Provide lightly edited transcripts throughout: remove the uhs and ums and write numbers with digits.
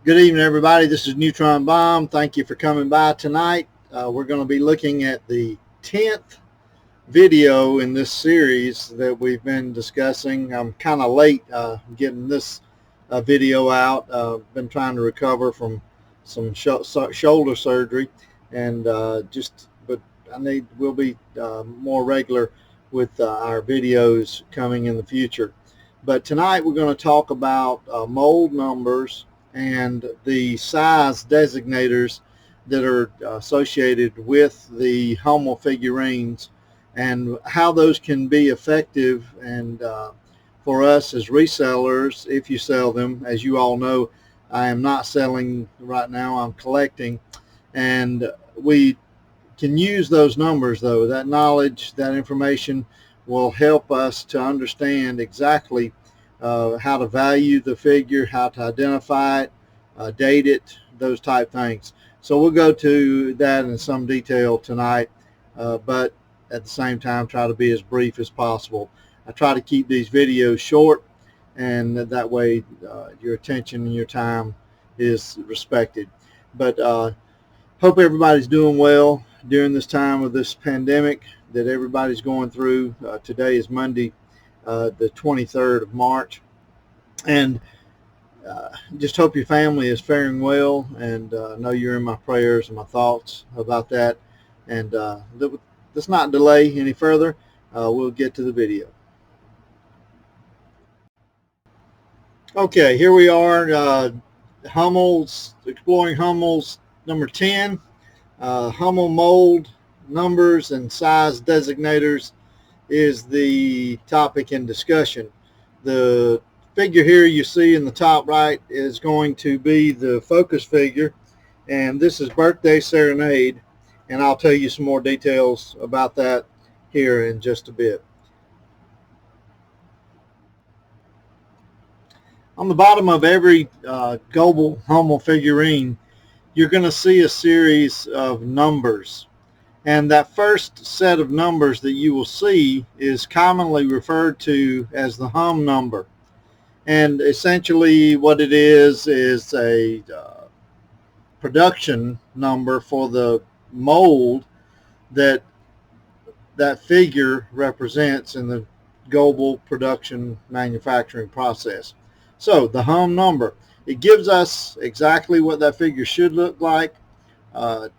Good evening, everybody. This is Neutron Bomb. Thank you for coming by tonight. We're going to be looking at the 10th video in this series that we've been discussing. I'm kind of late getting this video out. Been trying to recover from some shoulder surgery, and but we'll be more regular with our videos coming in the future. But tonight we're going to talk about mold numbers and the size designators that are associated with the Hummel figurines and how those can be effective and for us as resellers, if you sell them. As you all know, I am not selling right now, I'm collecting, and we can use those numbers, though. That knowledge, that information will help us to understand exactly how to value the figure, how to identify it, date it, those type things. So we'll go to that in some detail tonight, but at the same time try to be as brief as possible. I try to keep these videos short, and that way your attention and your time is respected. But hope everybody's doing well during this time of this pandemic that everybody's going through. Today is Monday, the 23rd of March, and just hope your family is faring well, and know you're in my prayers and my thoughts about that. And let's not delay any further. We'll get to the video. Okay, here we are. Hummels, exploring Hummels number 10. Hummel mold numbers and size designators is the topic in discussion. The figure here you see in the top right is going to be the focus figure, and this is Birthday Serenade, and I'll tell you some more details about that here in just a bit. On the bottom of every Goebel Hummel figurine, you're going to see a series of numbers. And that first set of numbers that you will see is commonly referred to as the hum number. And essentially what it is a production number for the mold that figure represents in the Goebel production manufacturing process. So the hum number, it gives us exactly what that figure should look like.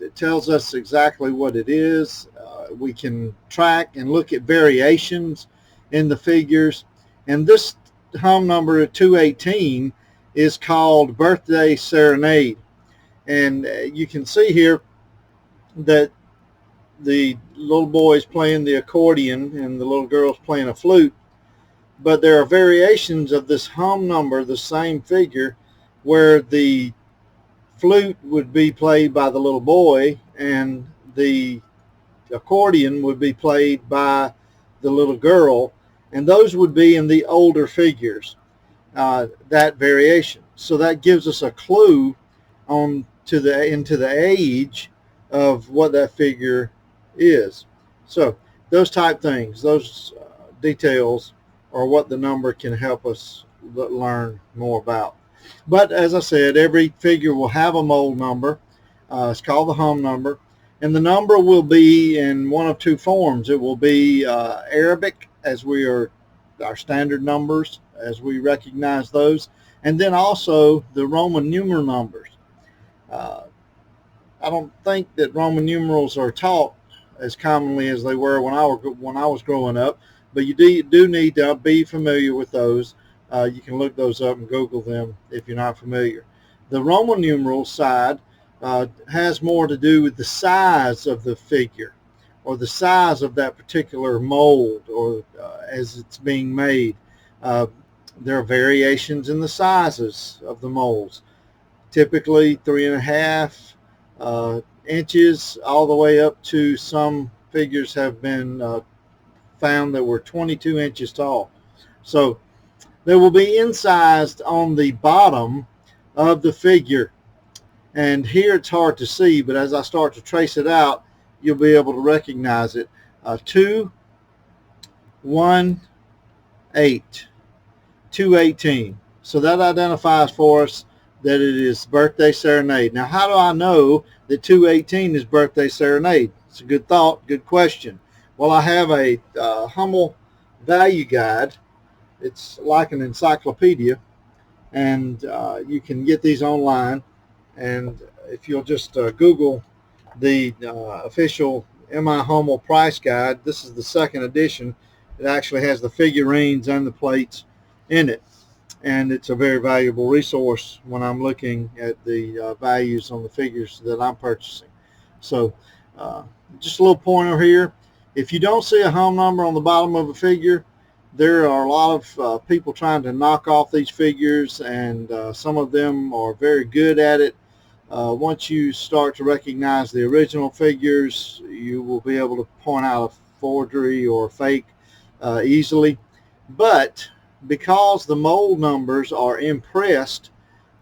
It tells us exactly what it is. We can track and look at variations in the figures. And this hum number 218 is called Birthday Serenade. And you can see here that the little boy is playing the accordion and the little girl's playing a flute. But there are variations of this hum number, the same figure, where the flute would be played by the little boy and the accordion would be played by the little girl, and those would be in the older figures, that variation. So that gives us a clue into the age of what that figure is. So those type things, those details are what the number can help us learn more about. But as I said, every figure will have a mold number. It's called the hum number. And the number will be in one of two forms. It will be Arabic, as we are our standard numbers, as we recognize those. And then also the Roman numeral numbers. I don't think that Roman numerals are taught as commonly as they were when I was growing up. But you do need to be familiar with those. You can look those up and Google them if you're not familiar. The Roman numeral side has more to do with the size of the figure or the size of that particular mold or as it's being made. There are variations in the sizes of the molds, typically 3.5 inches all the way up to some figures have been found that were 22 inches tall. So they will be incised on the bottom of the figure. And here it's hard to see, but as I start to trace it out, you'll be able to recognize it. 2, 1, 8, 218. So that identifies for us that it is Birthday Serenade. Now, how do I know that 218 is Birthday Serenade? It's a good thought, good question. Well, I have a Hummel value guide. It's like an encyclopedia, and you can get these online. And if you'll just Google the official M.I. Hummel price guide, this is the second edition. It actually has the figurines and the plates in it, and it's a very valuable resource when I'm looking at the values on the figures that I'm purchasing. So just a little pointer here. If you don't see a home number on the bottom of a figure, there are a lot of people trying to knock off these figures, and some of them are very good at it. Once you start to recognize the original figures, you will be able to point out a forgery or a fake easily. But because the mold numbers are impressed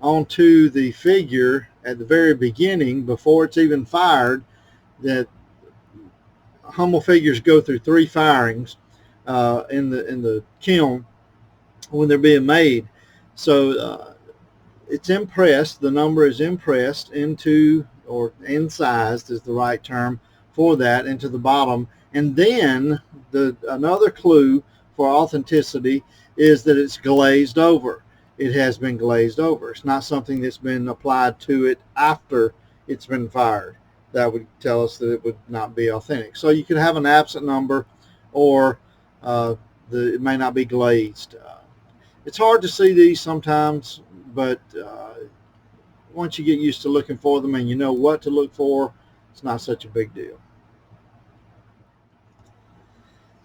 onto the figure at the very beginning, before it's even fired, that Hummel figures go through 3 firings in the kiln when they're being made. So it's impressed, the number is impressed into, or incised is the right term for that, into the bottom. And then another clue for authenticity is that it's glazed over. It has been glazed over. It's not something that's been applied to it after it's been fired. That would tell us that it would not be authentic. So you could have an absent number, or it may not be glazed. It's hard to see these sometimes, but once you get used to looking for them and you know what to look for, it's not such a big deal.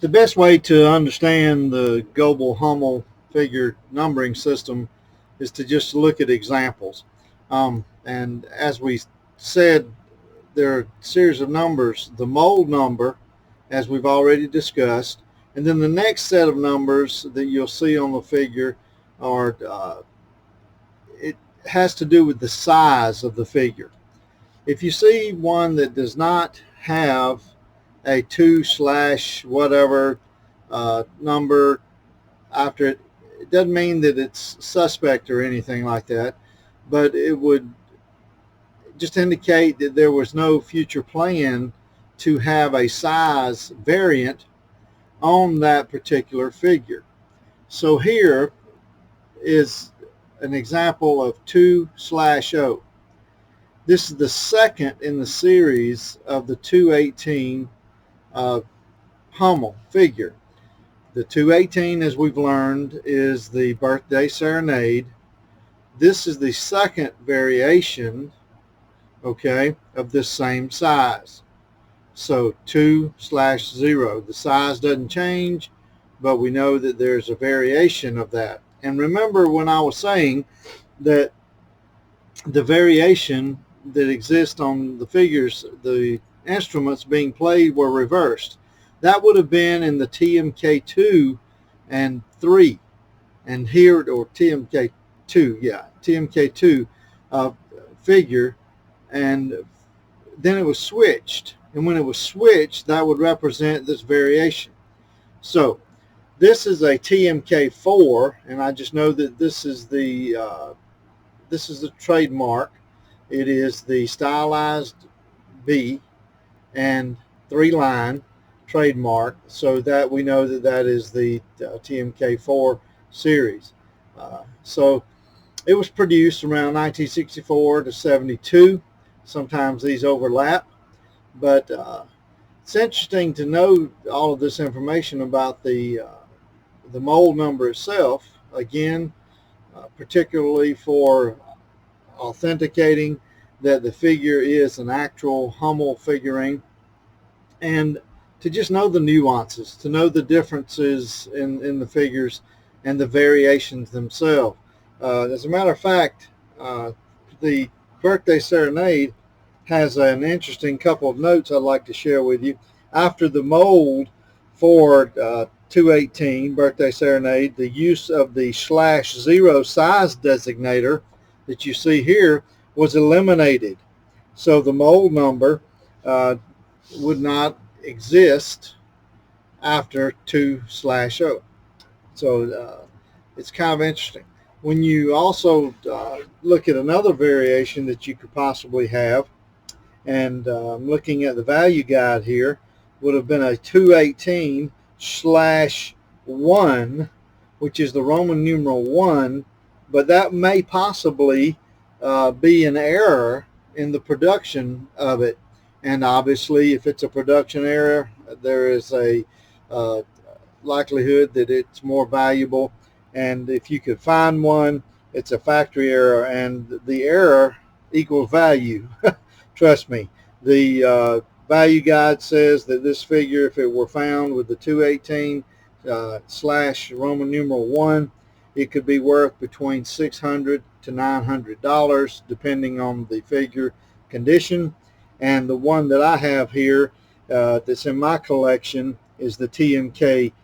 The best way to understand the Goebel Hummel figure numbering system is to just look at examples. And as we said, there are a series of numbers. The mold number, as we've already discussed, and then the next set of numbers that you'll see on the figure are it has to do with the size of the figure. If you see one that does not have a 2/whatever number after it, it doesn't mean that it's suspect or anything like that, but it would just indicate that there was no future plan to have a size variant on that particular figure. So here is an example of 2/0. This is the second in the series of the 218 Hummel figure. The 218, as we've learned, is the Birthday Serenade. This is the second variation, okay, of this same size. So 2/0. The size doesn't change, but we know that there's a variation of that. And remember when I was saying that the variation that exists on the figures, the instruments being played were reversed. That would have been in the TMK2 and 3. And here, or TMK2, yeah, TMK2 figure, and then it was switched. And when it was switched, that would represent this variation. So this is a TMK4, and I just know that this is the trademark. It is the stylized B and 3-line trademark, so that we know that that is the TMK4 series. So it was produced around 1964 to 72. Sometimes these overlap, but it's interesting to know all of this information about the mold number itself. Again, particularly for authenticating that the figure is an actual Hummel figurine, and to just know the nuances, to know the differences in the figures and the variations themselves. As a matter of fact, the Birthday Serenade has an interesting couple of notes I'd like to share with you. After the mold for 218 Birthday Serenade, the use of the /0 size designator that you see here was eliminated. So the mold number would not exist after 2/0. So it's kind of interesting. When you also look at another variation that you could possibly have, and I'm looking at the value guide here, would have been a 218/1, which is the Roman numeral 1, but that may possibly be an error in the production of it. And obviously, if it's a production error, there is a uh, likelihood that it's more valuable. And if you could find one, it's a factory error, and the error equals value. Trust me. The value guide says that this figure, if it were found with the 218 slash Roman numeral 1, it could be worth between $600 to $900 depending on the figure condition. And the one that I have here that's in my collection is the TMK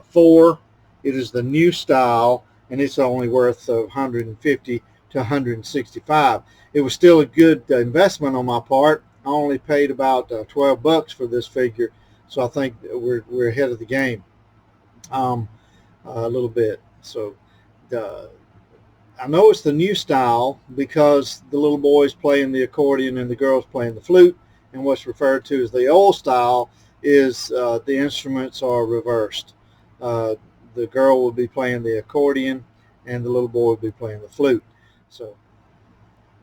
4. It is the new style, and it's only worth $150 to $165. It was still a good investment on my part. I only paid about $12 for this figure, so I think we're ahead of the game a little bit. So I know it's the new style because the little boy's playing the accordion and the girl's playing the flute, and what's referred to as the old style is the instruments are reversed. The girl will be playing the accordion and the little boy will be playing the flute. So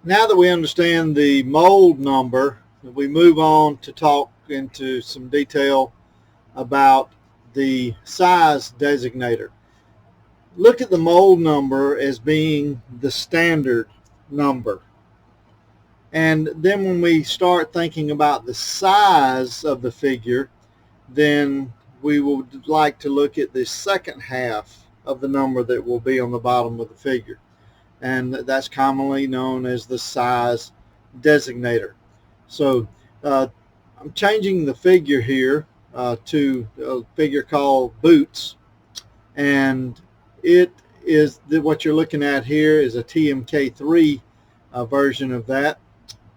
now that we understand the mold number, we move on to talk into some detail about the size designator. Look at the mold number as being the standard number. And then when we start thinking about the size of the figure, then we would like to look at the second half of the number that will be on the bottom of the figure. And that's commonly known as the size designator. So I'm changing the figure here to a figure called boots, and it is what you're looking at here is a TMK3 version of that,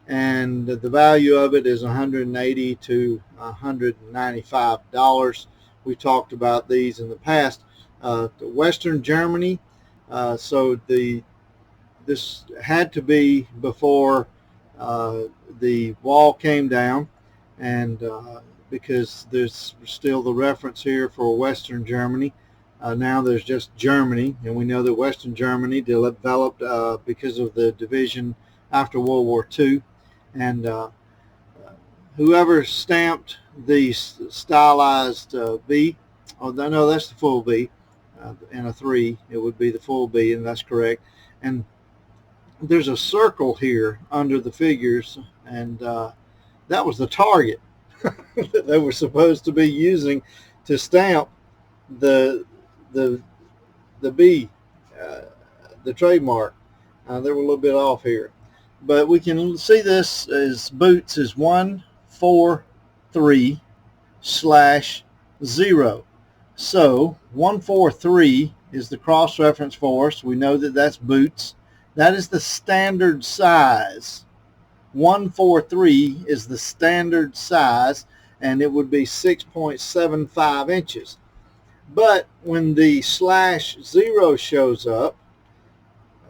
and the value of it is $180 to $195. We talked about these in the past. Western Germany, so this had to be before the wall came down, and because there's still the reference here for Western Germany. Now there's just Germany, and we know that Western Germany developed because of the division after World War II, and whoever stamped the stylized B, oh no, that's the full B, and a 3, it would be the full B, and that's correct. And there's a circle here under the figures, and that was the target that they were supposed to be using to stamp the B, the trademark. They were a little bit off here, but we can see this as boots is 143/0. So 143 is the cross reference for us. We know that that's boots. That is the standard size. 143 is the standard size, and it would be 6.75 inches. But when the /0 shows up,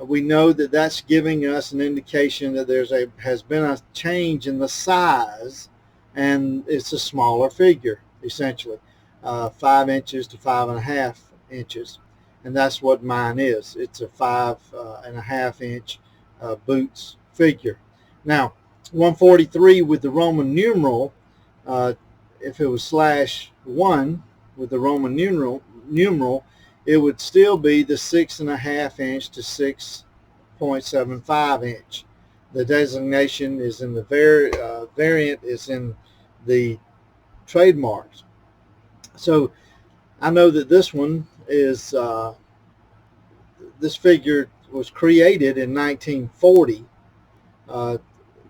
we know that that's giving us an indication that has been a change in the size, and it's a smaller figure, essentially, 5 inches to 5.5 inches. And that's what mine is. It's a 5.5 inch boots figure. Now, 143 with the Roman numeral, if it was /1 with the Roman numeral, it would still be the 6.5 inch to 6.75 inch. The designation is in the variant is in the trademarks. So I know that this one is this figure was created in 1940.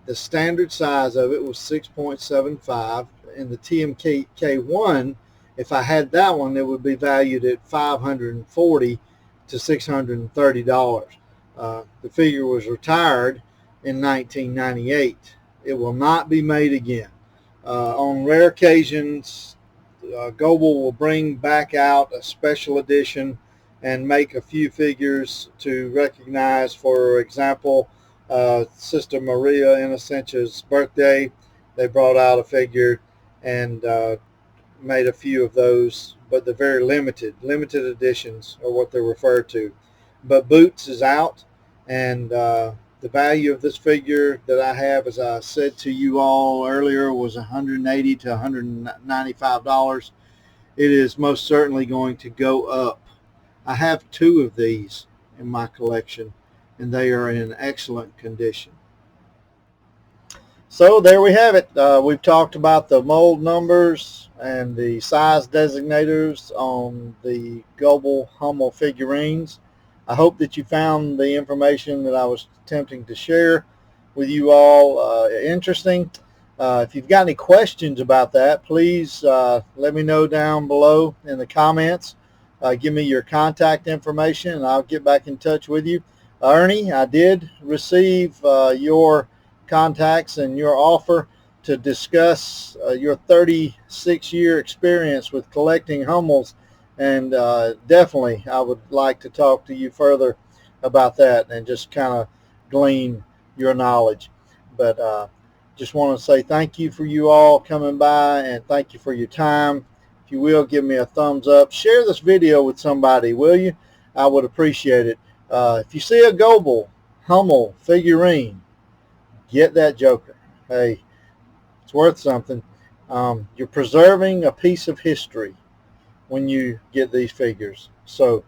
The standard size of it was 6.75, and the TMK1, if I had that one, it would be valued at $540 to $630. The figure was retired in 1998. It will not be made again. On rare occasions, Goebel will bring back out a special edition and make a few figures to recognize. For example, Sister Maria Innocentia's birthday, they brought out a figure and made a few of those, but the very limited editions are what they're referred to. But Boots is out, and the value of this figure that I have, as I said to you all earlier, was $180 to $195. It is most certainly going to go up. I have two of these in my collection, and they are in excellent condition. So there we have it. We've talked about the mold numbers and the size designators on the Goebel Hummel figurines. I hope that you found the information that I was attempting to share with you all interesting. If you've got any questions about that, please let me know down below in the comments. Give me your contact information, and I'll get back in touch with you. Ernie, I did receive your contacts and your offer to discuss your 36-year experience with collecting Hummels, and definitely I would like to talk to you further about that and just kind of glean your knowledge. But just want to say thank you for you all coming by, and thank you for your time. If you will, give me a thumbs up. Share this video with somebody, will you? I would appreciate it. If you see a Goebel Hummel figurine, get that joker. Hey, it's worth something. You're preserving a piece of history when you get these figures. So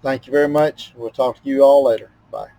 thank you very much. We'll talk to you all later. Bye.